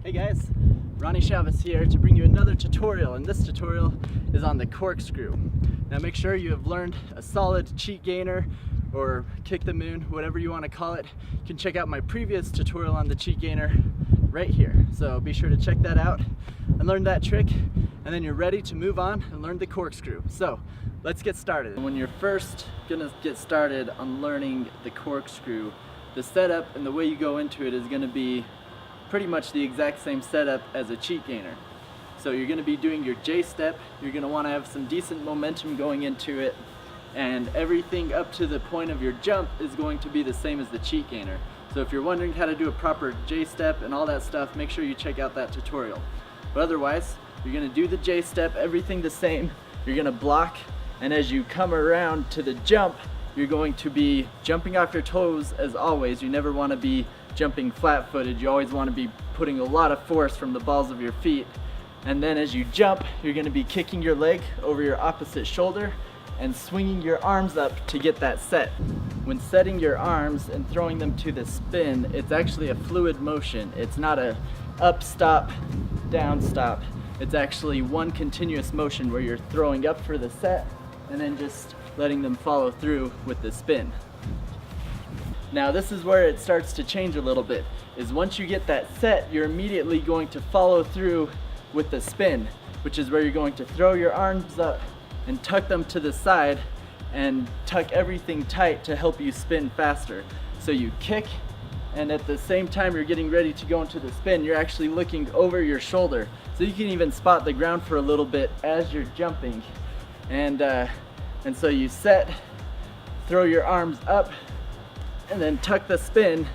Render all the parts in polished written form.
Hey guys, Ronnie Chavez here to bring you another tutorial, and this tutorial is on the corkscrew. Now make sure you have learned a solid cheat gainer or kick the moon, whatever you want to call it. You can check out my previous tutorial on the cheat gainer right here. So be sure to check that out and learn that trick, and then you're ready to move on and learn the corkscrew. So let's get started. When you're first gonna get started on learning the corkscrew, the setup and the way you go into it is gonna be pretty much the exact same setup as a cheat gainer. So you're going to be doing your J step, you're going to want to have some decent momentum going into it, and everything up to the point of your jump is going to be the same as the cheat gainer. So if you're wondering how to do a proper J step and all that stuff, make sure you check out that tutorial. But otherwise, you're going to do the J step, everything the same, you're going to block, and as you come around to the jump, you're going to be jumping off your toes as always. You never want to be jumping flat-footed. You always want to be putting a lot of force from the balls of your feet. And then as you jump, you're going to be kicking your leg over your opposite shoulder and swinging your arms up to get that set. When setting your arms and throwing them to the spin, it's actually a fluid motion. It's not a up stop, down stop. It's actually one continuous motion where you're throwing up for the set and then just letting them follow through with the spin. Now this is where it starts to change a little bit, is once you get that set, you're immediately going to follow through with the spin, which is where you're going to throw your arms up and tuck them to the side and tuck everything tight to help you spin faster. So you kick, and at the same time you're getting ready to go into the spin, you're actually looking over your shoulder. So you can even spot the ground for a little bit as you're jumping. And so you set, throw your arms up, and then tuck the spin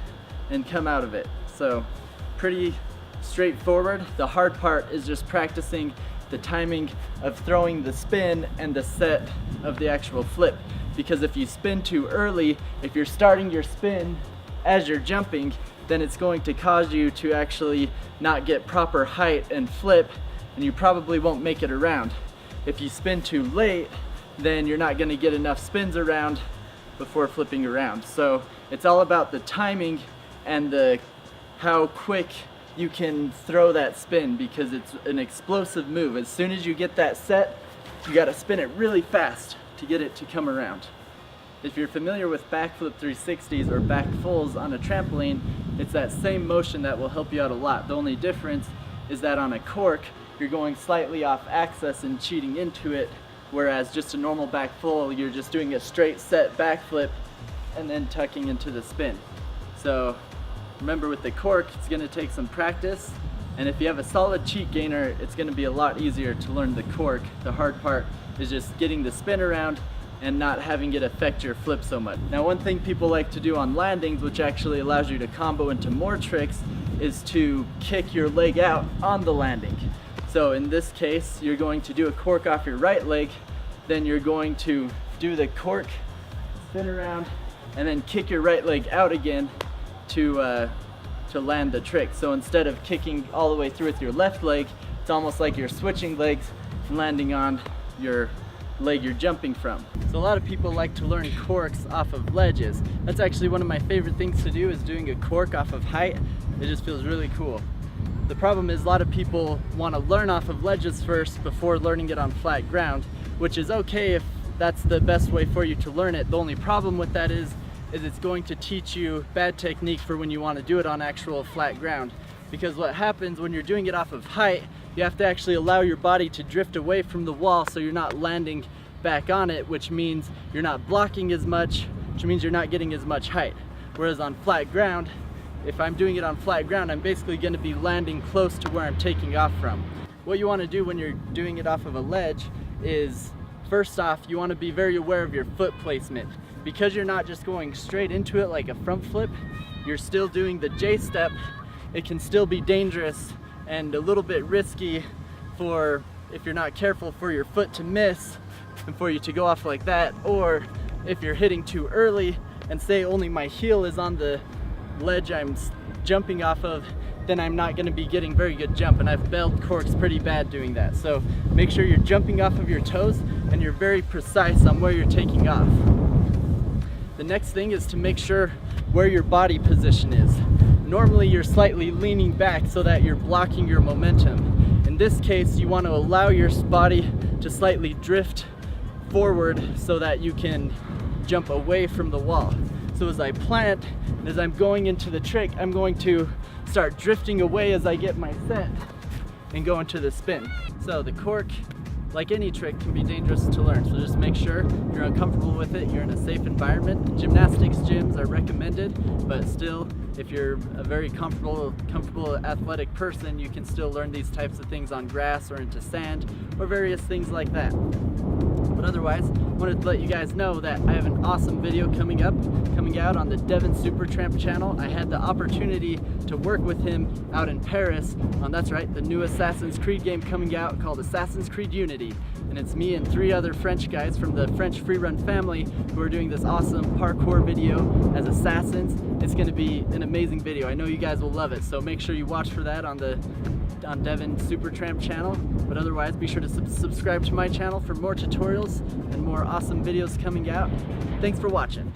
and come out of it. So pretty straightforward. The hard part is just practicing the timing of throwing the spin and the set of the actual flip. Because if you spin too early, if you're starting your spin as you're jumping, then it's going to cause you to actually not get proper height and flip, and you probably won't make it around. If you spin too late, then you're not going to get enough spins around before flipping around. So it's all about the timing and how quick you can throw that spin, because it's an explosive move. As soon as you get that set, you got to spin it really fast to get it to come around. If you're familiar with backflip 360s or back fulls on a trampoline, it's that same motion that will help you out a lot. The only difference is that on a cork, you're going slightly off axis and cheating into it, whereas just a normal back full, you're just doing a straight set backflip and then tucking into the spin. So remember, with the cork, it's going to take some practice, and if you have a solid cheat gainer, it's going to be a lot easier to learn the cork. The hard part is just getting the spin around and not having it affect your flip so much. Now, one thing people like to do on landings, which actually allows you to combo into more tricks, is to kick your leg out on the landing. So in this case, you're going to do a cork off your right leg, then you're going to do the cork, spin around, and then kick your right leg out again to land the trick. So instead of kicking all the way through with your left leg, it's almost like you're switching legs and landing on your leg you're jumping from. So a lot of people like to learn corks off of ledges. That's actually one of my favorite things to do, is doing a cork off of height. It just feels really cool. The problem is a lot of people want to learn off of ledges first before learning it on flat ground, which is okay if that's the best way for you to learn it. The only problem with that is it's going to teach you bad technique for when you want to do it on actual flat ground. Because what happens when you're doing it off of height, you have to actually allow your body to drift away from the wall so you're not landing back on it, which means you're not blocking as much, which means you're not getting as much height. Whereas on flat ground, if I'm doing it on flat ground, I'm basically going to be landing close to where I'm taking off from. What you want to do when you're doing it off of a ledge is, first off, you want to be very aware of your foot placement. Because you're not just going straight into it like a front flip, you're still doing the J step. It can still be dangerous and a little bit risky for, if you're not careful, for your foot to miss and for you to go off like that, or if you're hitting too early and say only my heel is on the ledge I'm jumping off of, then I'm not going to be getting very good jump, and I've bailed corks pretty bad doing that. So make sure you're jumping off of your toes and you're very precise on where you're taking off. The next thing is to make sure where your body position is. And Normally you're slightly leaning back so that you're blocking your momentum. In this case, you want to allow your body to slightly drift forward so that you can jump away from the wall. So as I plant and as I'm going into the trick, I'm going to start drifting away as I get my set and go into the spin. So the cork, like any trick, can be dangerous to learn. So just make sure you're uncomfortable with it, you're in a safe environment. Gymnastics gyms are recommended, but still, if you're a very comfortable athletic person, you can still learn these types of things on grass or into sand or various things like that. But otherwise, I wanted to let you guys know that I have an awesome video coming out on the Devin Supertramp channel. I had the opportunity to work with him out in Paris on, that's right, the new Assassin's Creed game coming out called Assassin's Creed Unity. And it's me and 3 other French guys from the French freerun family who are doing this awesome parkour video as assassins. It's going to be an amazing video. I know you guys will love it, so make sure you watch for that on Devin Supertramp channel. But otherwise, be sure to subscribe to my channel for more tutorials and more awesome videos coming out. Thanks for watching.